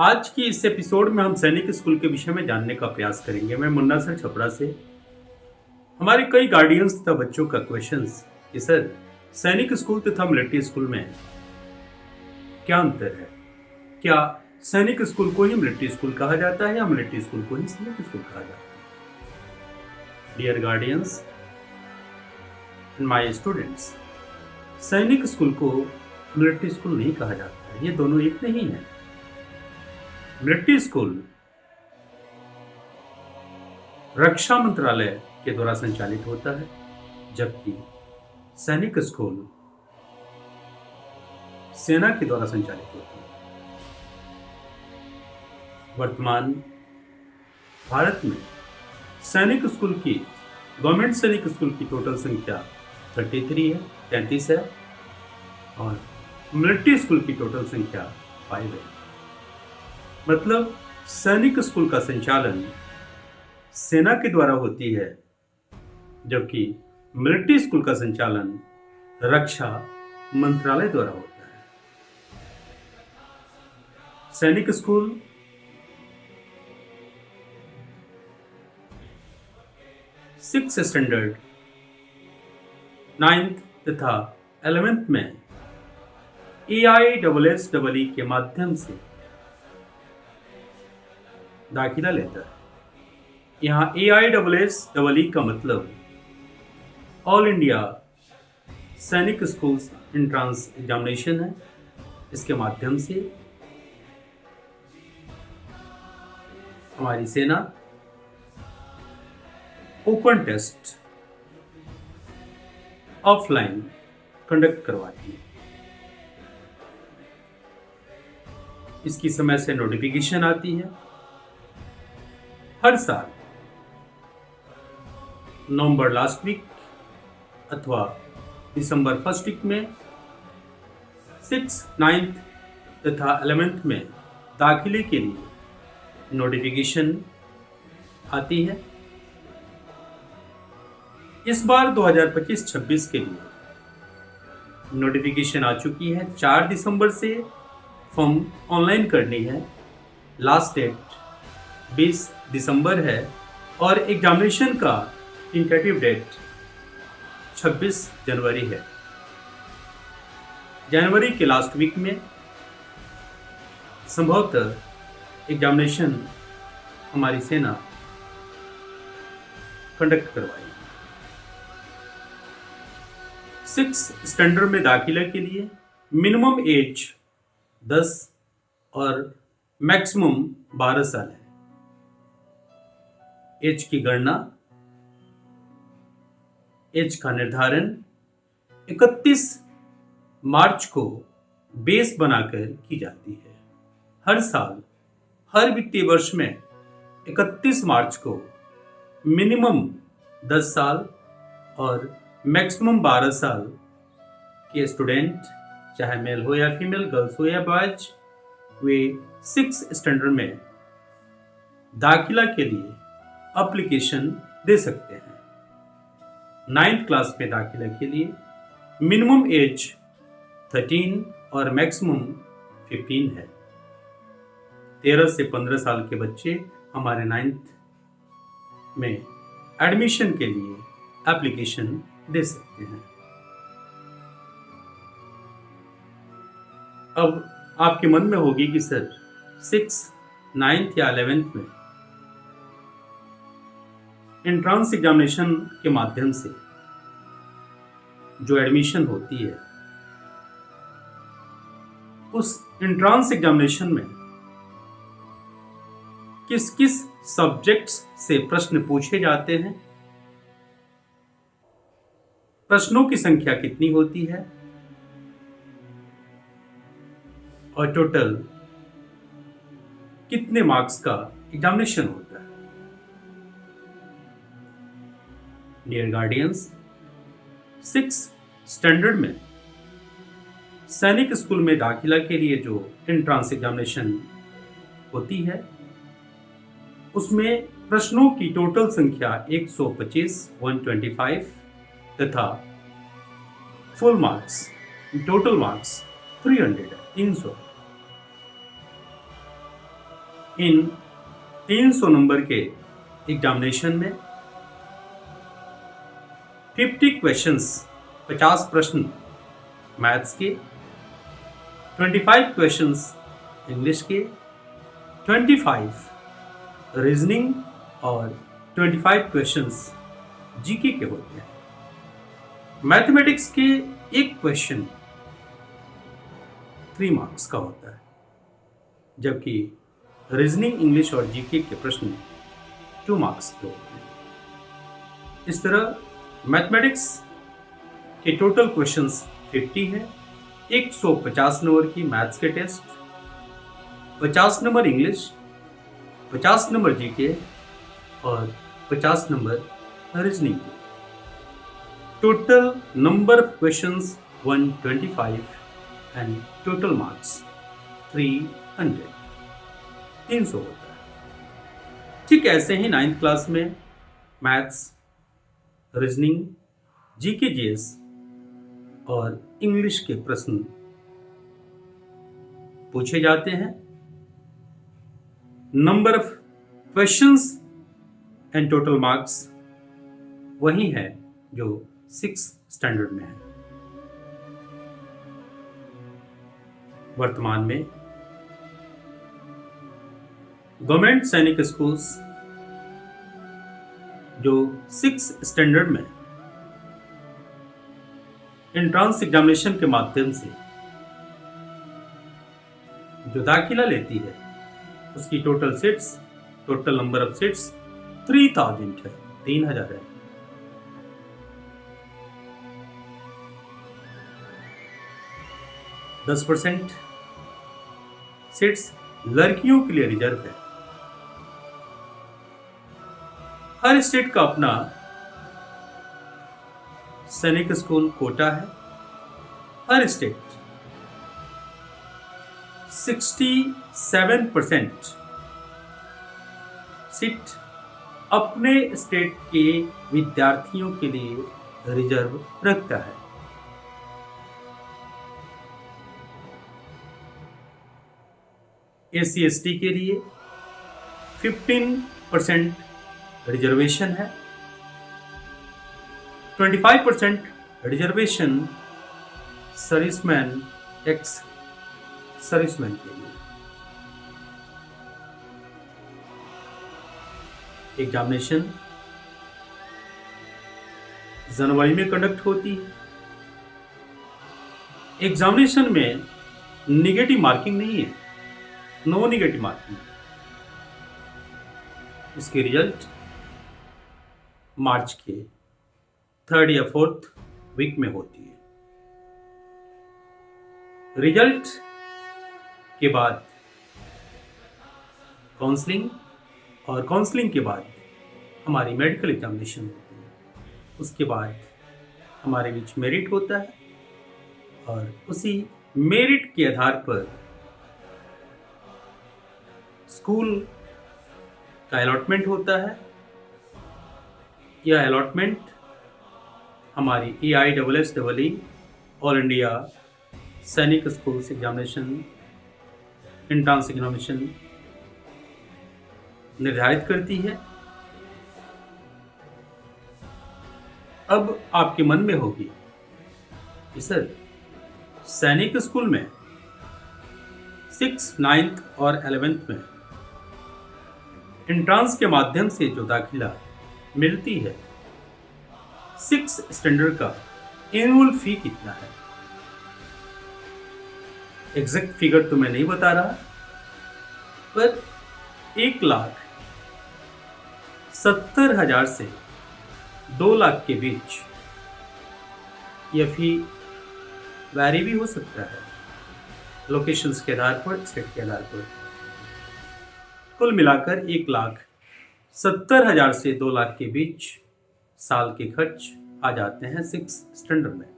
आज की इस एपिसोड में हम सैनिक स्कूल के विषय में जानने का प्रयास करेंगे। मैं मुन्ना सर छपरा से। हमारे कई गार्डियंस तथा बच्चों का क्वेश्चंस कि सर सैनिक स्कूल तथा मिलिट्री स्कूल में क्या अंतर है? क्या सैनिक स्कूल को ही मिलिट्री स्कूल कहा जाता है या मिलिट्री स्कूल को ही सैनिक स्कूल कहा जाता है? Dear guardians and my students, Sainik school को मिलिट्री स्कूल नहीं कहा जाता है। ये दोनों एक नहीं है। मिलिट्री स्कूल रक्षा मंत्रालय के द्वारा संचालित होता है, जबकि सैनिक स्कूल सेना के द्वारा संचालित होती है। वर्तमान भारत में सैनिक स्कूल की गवर्नमेंट सैनिक स्कूल की टोटल संख्या 33 है और मिलिट्री स्कूल की टोटल संख्या 5 है। मतलब सैनिक स्कूल का संचालन सेना के द्वारा होती है, जबकि मिलिट्री स्कूल का संचालन रक्षा मंत्रालय द्वारा होता है। सैनिक स्कूल सिक्स स्टैंडर्ड 9th तथा 11th में AISSEE के माध्यम से दाखिला लेता है। यहाँ AISSEE का मतलब ऑल इंडिया सैनिक स्कूल्स एंट्रेंस एग्जामिनेशन है। इसके माध्यम से हमारी सेना ओपन टेस्ट ऑफलाइन कंडक्ट करवाती है। इसकी समय से नोटिफिकेशन आती है। हर साल नवंबर लास्ट वीक अथवा दिसंबर फर्स्ट वीक में 6th, 9th तथा 11th में दाखिले के लिए नोटिफिकेशन आती है। इस बार 2025-26 के लिए नोटिफिकेशन आ चुकी है। 4 दिसंबर से फॉर्म ऑनलाइन करनी है। लास्ट डेट 20 दिसंबर है और एग्जामिनेशन का टेंटेटिव डेट 26 जनवरी है। जनवरी के लास्ट वीक में संभवतः एग्जामिनेशन हमारी सेना कंडक्ट करवाएगी। 6th स्टैंडर्ड में दाखिला के लिए मिनिमम एज 10 और मैक्सिमम 12 साल है। एज की गणना, एज का निर्धारण 31 मार्च को बेस बनाकर की जाती है। हर साल हर वित्तीय वर्ष में 31 मार्च को मिनिमम 10 साल और मैक्सिमम 12 साल के स्टूडेंट, चाहे मेल हो या फीमेल, गर्ल्स हो या बॉयज, वे 6th स्टैंडर्ड में दाखिला के लिए एप्लीकेशन दे सकते हैं। 9th क्लास में दाखिला के लिए मिनिमम एज 13 और मैक्सिमम 15 है। 13 से 15 साल के बच्चे हमारे 9th में एडमिशन के लिए एप्लीकेशन दे सकते हैं। अब आपके मन में होगी कि सर 6th, 9th या 11th में एंट्रेंस एग्जामिनेशन के माध्यम से जो एडमिशन होती है, उस एंट्रेंस एग्जामिनेशन में किस किस सब्जेक्ट्स से प्रश्न पूछे जाते हैं, प्रश्नों की संख्या कितनी होती है और टोटल कितने मार्क्स का एग्जामिनेशन होता है। डियर गार्डियंस, 6th स्टैंडर्ड में सैनिक स्कूल में दाखिला के लिए जो एंट्रेंस एग्जामिनेशन होती है, उसमें प्रश्नों की टोटल संख्या 125 तथा फुल मार्क्स, टोटल मार्क्स 300 है। इन 300 नंबर के एग्जामिनेशन में 50 क्वेश्चंस 50 प्रश्न मैथ्स के, 25 क्वेश्चंस इंग्लिश के, 25 रीजनिंग और 25 क्वेश्चंस जीके के होते हैं। मैथमेटिक्स के एक क्वेश्चन 3 मार्क्स का होता है, जबकि रीजनिंग, इंग्लिश और जीके के प्रश्न 2 मार्क्स के होते हैं। इस तरह मैथमेटिक्स के टोटल क्वेश्चंस 50 है, 150 नंबर की मैथ्स के test, 50 number English, 50 number GK और 50 नंबर रीजनिंग के। Total number of questions 125 and total marks 300 होता है। ठीक ऐसे ही 9th क्लास में मैथ्स, रीजनिंग, जीके जीएस और इंग्लिश के प्रश्न पूछे जाते हैं। Number of questions and total marks वही है जो 6th स्टैंडर्ड में है। वर्तमान में गवर्नमेंट सैनिक स्कूल्स जो 6th स्टैंडर्ड में एंट्रेंस एग्जामिनेशन के माध्यम से जो दाखिला लेती है, उसकी total seats, total number of seats 3000 है, 3000 है। 10% सीट्स लड़कियों के लिए रिजर्व है। हर स्टेट का अपना सैनिक स्कूल कोटा है। हर स्टेट 67% सीट अपने स्टेट के विद्यार्थियों के लिए रिजर्व रखता है। एससी एसटी के लिए 15% रिजर्वेशन है। 25% रिजर्वेशन सर्विसमैन, एक्स सर्विसमैन के लिए। एग्जामिनेशन जनवरी में कंडक्ट होती है। एग्जामिनेशन में निगेटिव मार्किंग नहीं है, नो निगेटिव मार्किंग। इसके रिजल्ट मार्च के 3rd या 4th वीक में होती है। रिजल्ट के बाद काउंसलिंग और काउंसलिंग के बाद हमारी मेडिकल एग्जामिनेशन होती है। उसके बाद हमारे बीच मेरिट होता है और उसी मेरिट के आधार पर स्कूल का अलॉटमेंट होता है। यह अलॉटमेंट हमारी AISSEE ऑल इंडिया सैनिक स्कूल्स एग्जामिनेशन एंट्रेंस एग्जामिनेशन निर्धारित करती है। अब आपके मन में होगी कि सर, सैनिक स्कूल में 6th, 9th और 11th में एंट्रेंस के माध्यम से जो दाखिला मिलती है, 6th स्टैंडर्ड का एनुअल फी कितना है? एग्जैक्ट फिगर तो मैं नहीं बता रहा, पर 1,70,000 से 2 लाख के बीच यह फी वैरी भी हो सकता है, लोकेशंस के आधार पर, स्टेट के आधार पर। कुल मिलाकर 1,70,000 से 2 लाख के बीच साल के खर्च आ जाते हैं 6th स्टैंडर्ड में।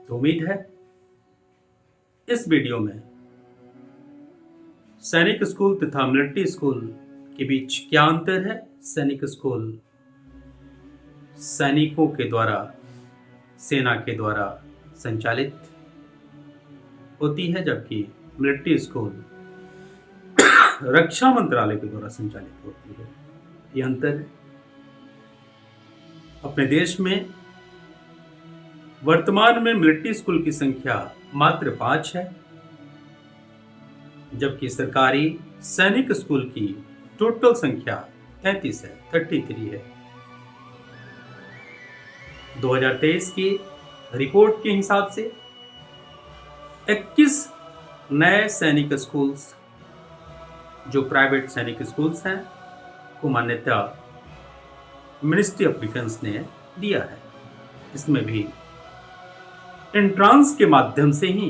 तो उम्मीद है इस वीडियो में सैनिक स्कूल तथा मिलिट्री स्कूल के बीच क्या अंतर है। सैनिक स्कूल सैनिकों के द्वारा, सेना के द्वारा संचालित होती है, जबकि मिलिट्री स्कूल रक्षा मंत्रालय के द्वारा संचालित होती है। ये अंतर है। अपने देश में वर्तमान में मिलिट्री स्कूल की संख्या मात्र 5 है, जबकि सरकारी सैनिक स्कूल की टोटल संख्या 33 है, 33 है। 2023 की रिपोर्ट के हिसाब से 21 नए सैनिक स्कूल्स, जो प्राइवेट सैनिक स्कूल्स हैं, को मान्यता मिनिस्ट्री ऑफ डिफेंस ने दिया है। इसमें भी एंट्रांस के माध्यम से ही,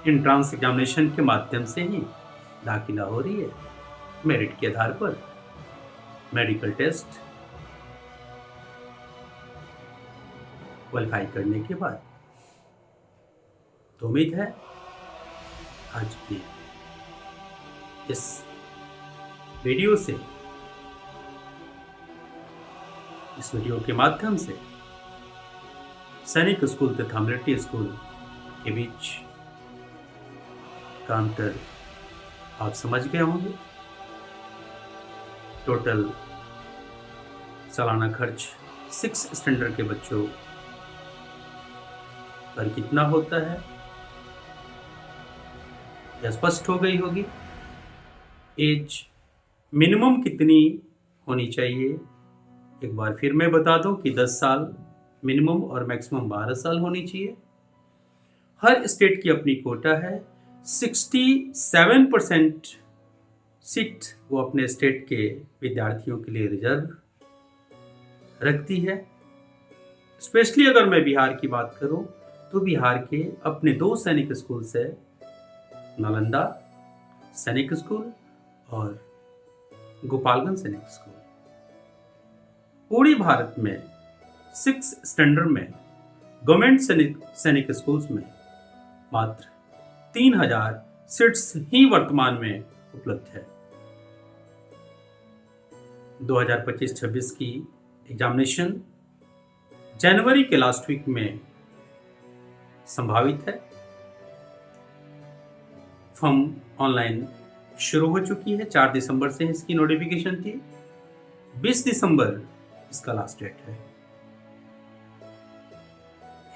एंट्रांस एग्जामिनेशन के माध्यम से ही दाखिला हो रही है। मेरिट के आधार पर मेडिकल टेस्ट क्वालिफाई करने के बाद। तो उम्मीद है आज की इस वीडियो से, इस वीडियो के माध्यम से सैनिक स्कूल तथा मिलिट्री स्कूल के बीच का अंतर आप समझ गए होंगे। टोटल सालाना खर्च 6 स्टैंडर्ड के बच्चों पर कितना होता है, यह स्पष्ट हो गई होगी। एज मिनिमम कितनी होनी चाहिए, एक बार फिर मैं बता दूं कि 10 साल मिनिमम और मैक्सिमम 12 साल होनी चाहिए। हर स्टेट की अपनी कोटा है। 67% सीट वो अपने स्टेट के विद्यार्थियों के लिए रिजर्व रखती है। स्पेशली अगर मैं बिहार की बात करूं तो बिहार के अपने 2 सैनिक स्कूल से, नालंदा सैनिक स्कूल और गोपालगंज सैनिक स्कूल। पूरी भारत में 6 स्टैंडर्ड में गवर्नमेंट सैनिक स्कूल्स में मात्र 3000 सीट्स ही वर्तमान में उपलब्ध है। 2025-26 की एग्जामिनेशन जनवरी के लास्ट वीक में संभावित है। फॉर्म ऑनलाइन शुरू हो चुकी है। 4 दिसंबर से इसकी नोटिफिकेशन थी। 20 दिसंबर इसका लास्ट डेट है।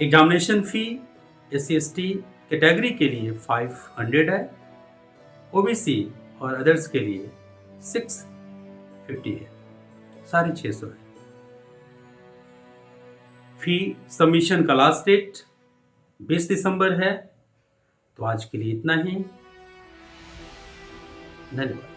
एग्जामिनेशन फी SC/ST कैटेगरी के लिए 500 है, OBC और अदर्स के लिए 650 है, 650 है। फी सबमिशन का लास्ट डेट 20 दिसंबर है। तो आज के लिए इतना ही। धन्यवाद।